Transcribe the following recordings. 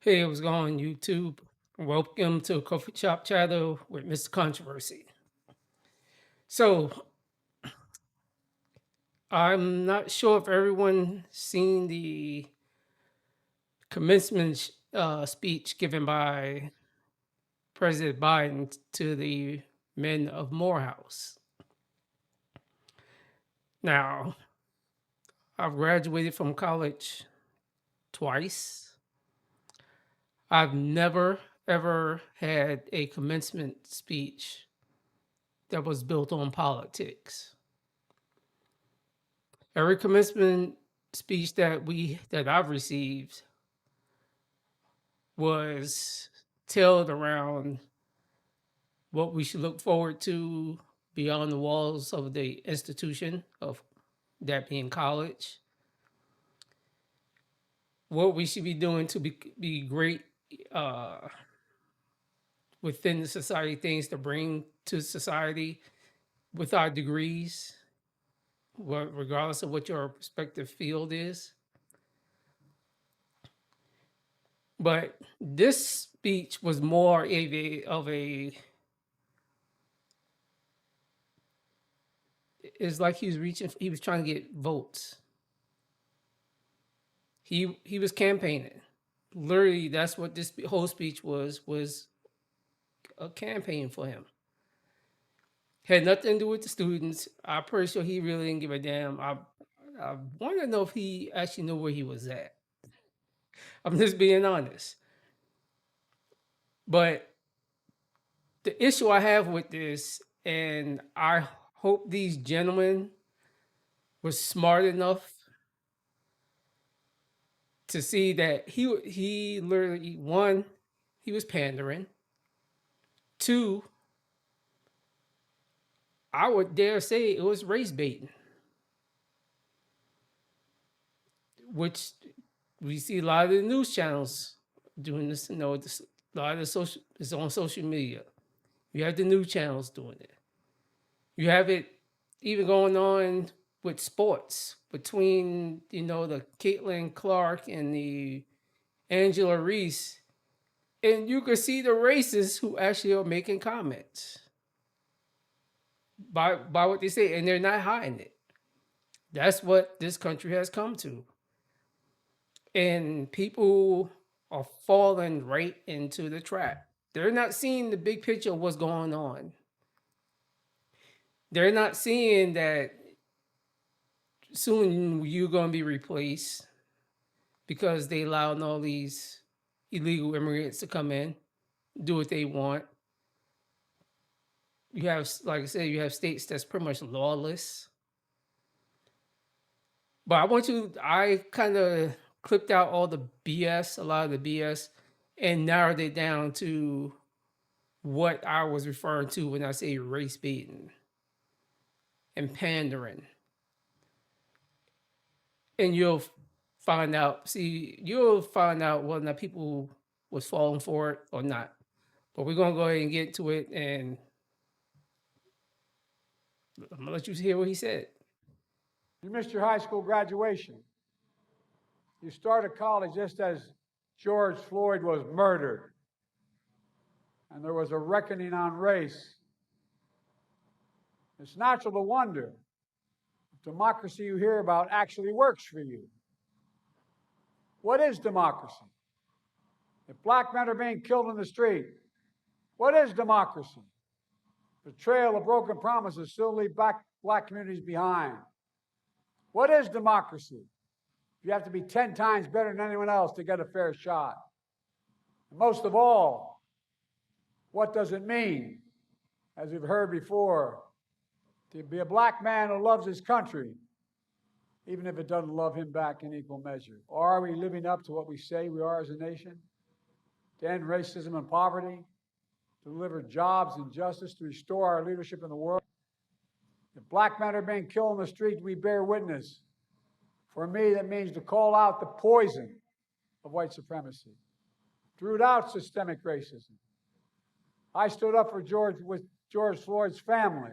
Hey, what's going on, YouTube? Welcome to Coffee Shop Chatter with Mr. Controversy. So, I'm not sure if everyone seen the commencement speech given by President Biden to the men of Morehouse. Now, I've graduated from college twice. I've never, ever had a commencement speech that was built on politics. Every commencement speech that I've received was tailored around what we should look forward to beyond the walls of the institution of that being college, what we should be doing to be great uh, within the society, things to bring to society with our degrees, regardless of what your respective field is. But this speech was more of a it's like he was trying to get votes. He was campaigning. Literally, that's what this whole speech was a campaign for him. Had nothing to do with the students. I'm pretty sure he really didn't give a damn. I want to know if he actually knew where he was at. I'm just being honest. But the issue I have with this, and I hope these gentlemen were smart enough to see that he literally, one, he was pandering. Two, I would dare say it was race baiting, which we see a lot of the news channels doing this. A lot of the social is on social media. You have the news channels doing it. You have it even going on with sports between the Caitlin Clark and the Angela Reese, and you can see the racists who actually are making comments by what they say, and they're not hiding it. That's what this country has come to. And people are falling right into the trap. They're not seeing the big picture of what's going on. They're not seeing that soon you're going to be replaced because they allowed all these illegal immigrants to come in, do what they want. You have, like I said, you have states that's pretty much lawless. But I kind of clipped out all the BS, a lot of the BS, and narrowed it down to what I was referring to when I say race baiting and pandering. And you'll find out whether or not people was falling for it or not. But we're gonna go ahead and get to it, and I'm gonna let you hear what he said. You missed your high school graduation. You started college just as George Floyd was murdered. And there was a reckoning on race. It's natural to wonder if democracy you hear about actually works for you. What is democracy? If black men are being killed in the street, what is democracy? The trail of broken promises still leave black communities behind. What is democracy? You have to be 10 times better than anyone else to get a fair shot. And most of all, what does it mean, as we've heard before, to be a black man who loves his country, even if it doesn't love him back in equal measure? Or are we living up to what we say we are as a nation? To end racism and poverty, to deliver jobs and justice, to restore our leadership in the world? If black men are being killed in the street, we bear witness. For me, that means to call out the poison of white supremacy, to root out systemic racism. I stood up for with George Floyd's family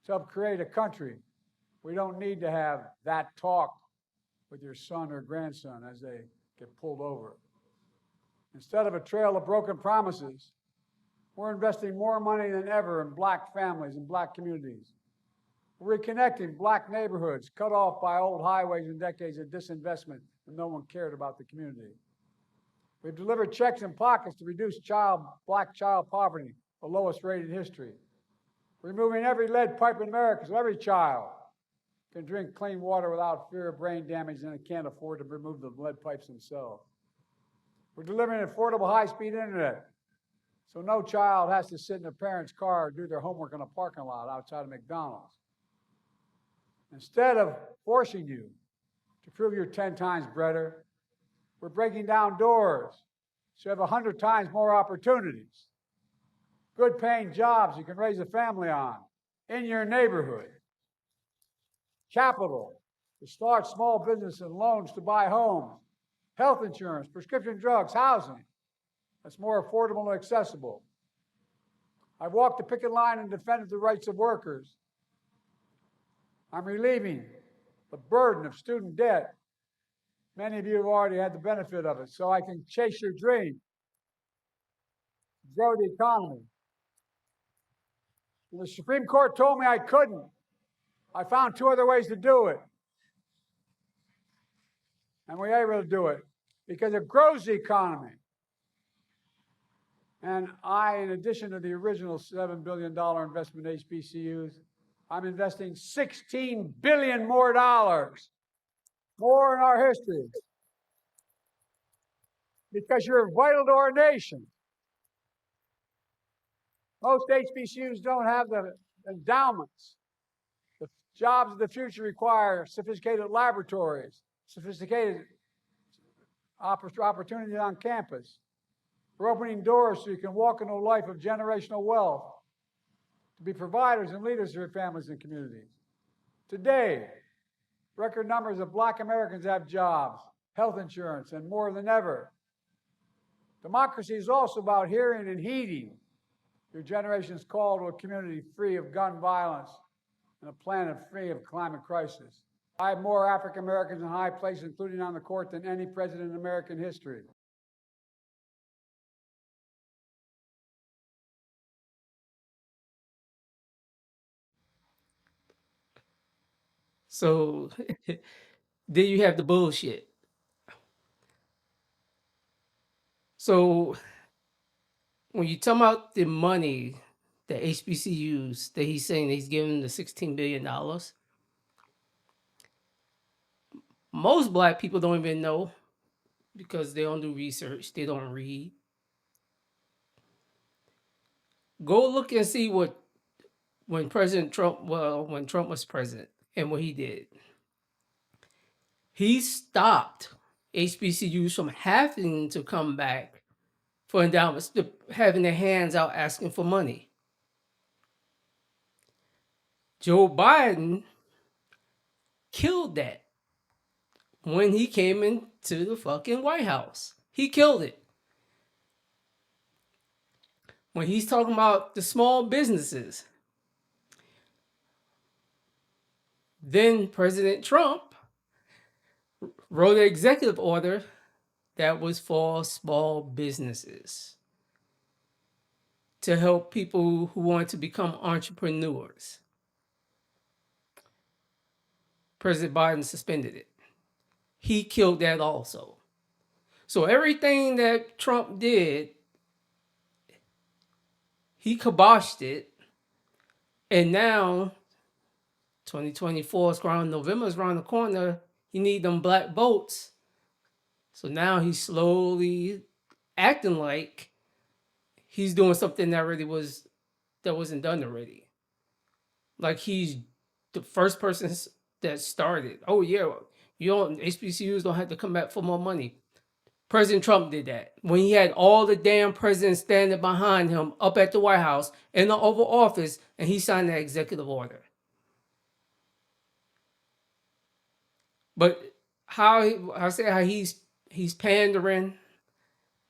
to help create a country. We don't need to have that talk with your son or grandson as they get pulled over. Instead of a trail of broken promises, we're investing more money than ever in black families and black communities. We're reconnecting black neighborhoods cut off by old highways and decades of disinvestment when no one cared about the community. We've delivered checks in pockets to reduce black child poverty, the lowest rate in history. Removing every lead pipe in America so every child can drink clean water without fear of brain damage and can't afford to remove the lead pipes themselves. We're delivering affordable high-speed internet so no child has to sit in a parent's car or do their homework in a parking lot outside of McDonald's. Instead of forcing you to prove you're 10 times better, we're breaking down doors so you have 100 times more opportunities. Good paying jobs you can raise a family on in your neighborhood. Capital to start small business and loans to buy homes. Health insurance, prescription drugs, housing that's more affordable and accessible. I've walked the picket line and defended the rights of workers. I'm relieving the burden of student debt. Many of you have already had the benefit of it, so I can chase your dream, grow the economy. When the Supreme Court told me I couldn't, I found two other ways to do it. And we were able to do it because it grows the economy. And I, in addition to the original $7 billion investment in HBCUs, I'm investing $16 billion more in our history. Because you're vital to our nation. Most HBCUs don't have the endowments. The jobs of the future require sophisticated laboratories, sophisticated opportunities on campus. We're opening doors so you can walk into a life of generational wealth, to be providers and leaders for your families and communities. Today, record numbers of black Americans have jobs, health insurance, and more than ever. Democracy is also about hearing and heeding your generation's call to a community free of gun violence and a planet free of climate crisis. I have more African Americans in high places, including on the court, than any president in American history. So then you have the bullshit. So when you talk about the money that HBCUs that he's saying he's giving the $16 billion, most black people don't even know because they don't do research, they don't read. Go look and see when Trump was president and what he did. He stopped HBCUs from having to come back for endowments, to having their hands out asking for money. Joe Biden killed that when he came into the fucking White House. He killed it. When he's talking about the small businesses, then President Trump wrote an executive order that was for small businesses to help people who want to become entrepreneurs. President Biden suspended it. He killed that also. So everything that Trump did, he kiboshed it. And now, 2024 is around, November is around the corner. You need them black votes. So now he's slowly acting like he's doing something that wasn't done already. Like he's the first person that started. Oh yeah, HBCUs don't have to come back for more money. President Trump did that when he had all the damn presidents standing behind him up at the White House in the Oval Office, and he signed that executive order. But how he's pandering,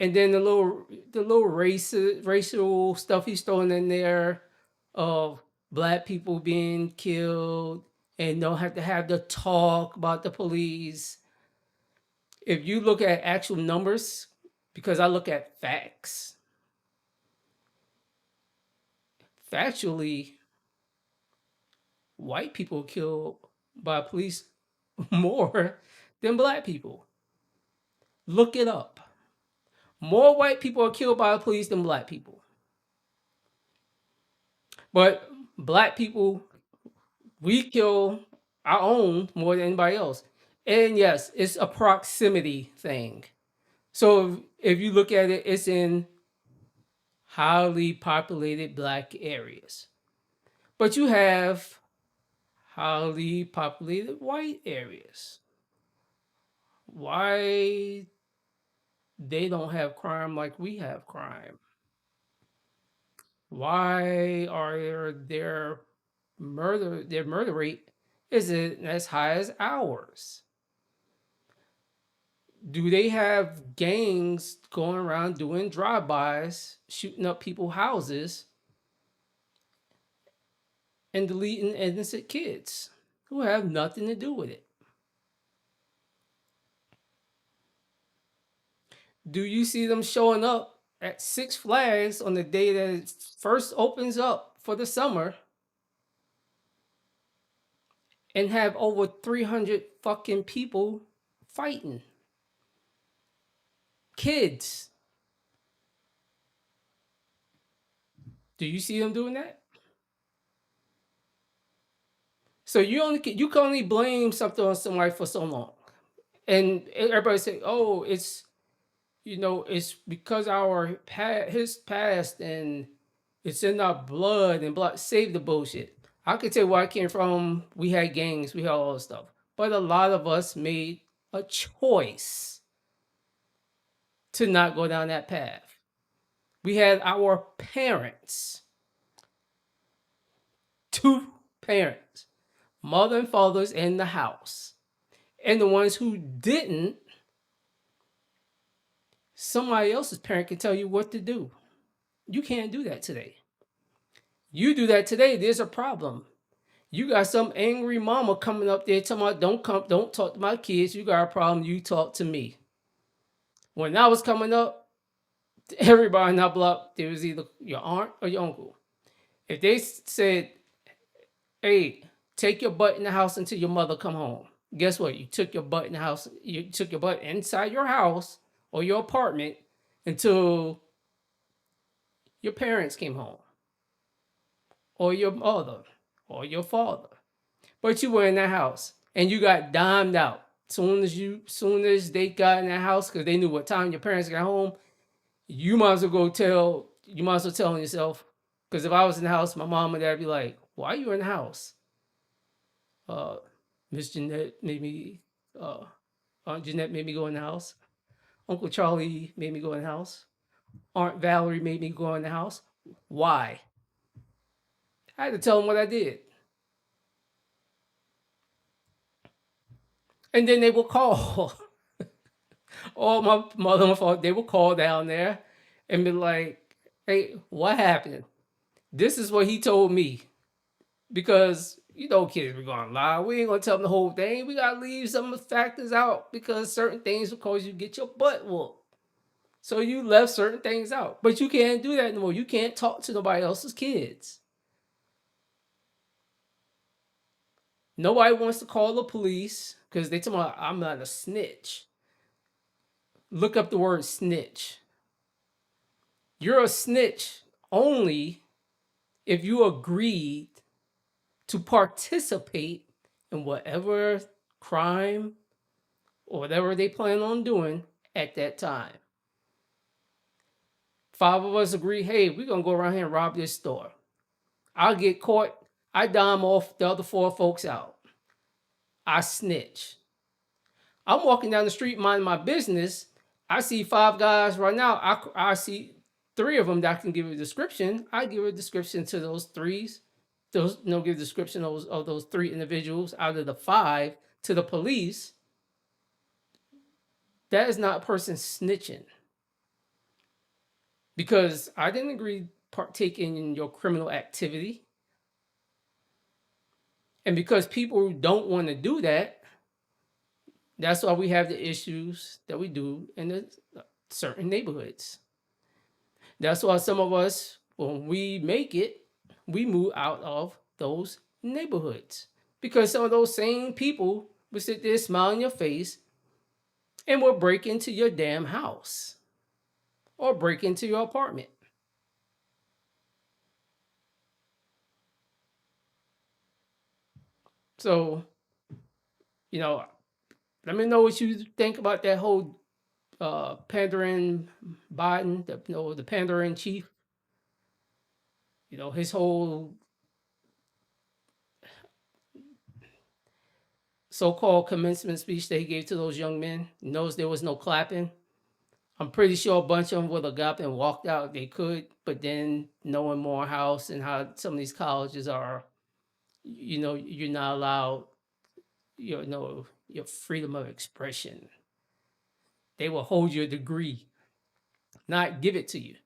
and then the little racial stuff he's throwing in there of black people being killed and don't have to have the talk about the police. If you look at actual numbers, because I look at facts. Factually, white people are killed by police more than black people. Look it up. More white people are killed by the police than black people. But black people, we kill our own more than anybody else. And yes, it's a proximity thing. So if you look at it, it's in highly populated black areas. But you have highly populated white areas. Why they don't have crime like we have crime? Why are their murder rate isn't as high as ours? Do they have gangs going around doing drive-bys, shooting up people's houses, and deleting innocent kids who have nothing to do with it? Do you see them showing up at Six Flags on the day that it first opens up for the summer and have over 300 fucking people fighting? Kids. Do you see them doing that? So you can only blame something on somebody for so long, and everybody say, "Oh, it's because his past and it's in our blood and blood." Save the bullshit. I could tell you where I came from. We had gangs, we had all this stuff, but a lot of us made a choice to not go down that path. We had our parents, two parents, mother and fathers in the house. And the ones who didn't, somebody else's parent can tell you what to do. You can't do that today. You do that today, there's a problem. You got some angry mama coming up there talking about don't talk to my kids. You got a problem, you talk to me. When I was coming up, everybody in that block, there was either your aunt or your uncle. If they said, hey, take your butt in the house until your mother come home. Guess what? You took your butt in the house. You took your butt inside your house or your apartment until your parents came home, or your mother, or your father. But you were in that house and you got dimed out. Soon as they got in that house, because they knew what time your parents got home, you might as well tell yourself. Because if I was in the house, my mom and dad would be like, "Why are you in the house?" Miss Jeanette made me, Aunt Jeanette made me go in the house. Uncle Charlie made me go in the house. Aunt Valerie made me go in the house. Why? I had to tell them what I did. And then they will call. All my mother and father, they will call down there and be like, hey, what happened? This is what he told me. Because, kids, we're going to lie. We ain't going to tell them the whole thing. We got to leave some of the factors out because certain things will cause you to get your butt whooped. So you left certain things out. But you can't do that anymore. You can't talk to nobody else's kids. Nobody wants to call the police because they tell me I'm not a snitch. Look up the word snitch. You're a snitch only if you agreed to participate in whatever crime or whatever they plan on doing at that time. 5 of us agree, hey, we're going to go around here and rob this store. I'll get caught. I dime off the other 4 folks out. I snitch. I'm walking down the street minding my business. I see 5 guys right now. I see 3 of them that I can give a description. I give a description to those 3s. Give a description of those 3 individuals out of the 5 to the police. That is not a person snitching. Because I didn't agree to partake in your criminal activity. And because people don't want to do that, that's why we have the issues that we do in the certain neighborhoods. That's why some of us, when we make it, we move out of those neighborhoods. Because some of those same people will sit there, smile in your face, and will break into your damn house or break into your apartment. So, you know, let me know what you think about that whole pandering Biden, the pandering chief. His whole so-called commencement speech that he gave to those young men. He knows there was no clapping. I'm pretty sure a bunch of them would have got up and walked out. They could, but then knowing Morehouse and how some of these colleges are, you're not allowed, your freedom of expression. They will hold your degree, not give it to you.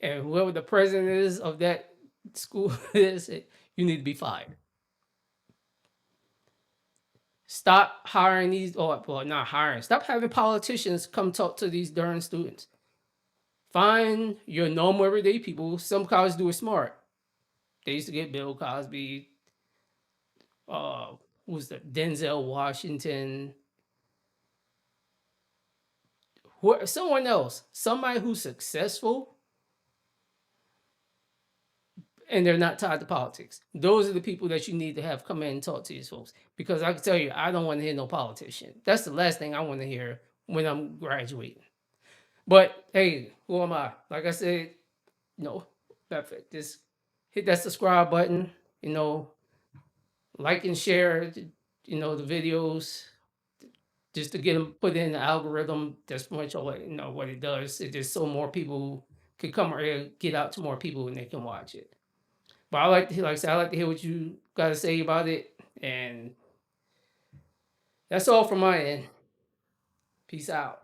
And whoever the president is of that school is, you need to be fired. Stop hiring these, or well, not hiring. Stop having politicians come talk to these darn students. Find your normal everyday people. Some colleges do it smart. They used to get Bill Cosby, who's the Denzel Washington, someone else, somebody who's successful, and they're not tied to politics. Those are the people that you need to have come in and talk to these folks. Because I can tell you, I don't want to hear no politician. That's the last thing I want to hear when I'm graduating. But hey, who am I? Like I said, just hit that subscribe button, like and share, the videos, just to get them put in the algorithm. That's much of what it does. It just so more people can come or get out to more people and they can watch it. But I like to, like I said, I like to hear what you got to say about it, and that's all from my end. Peace out.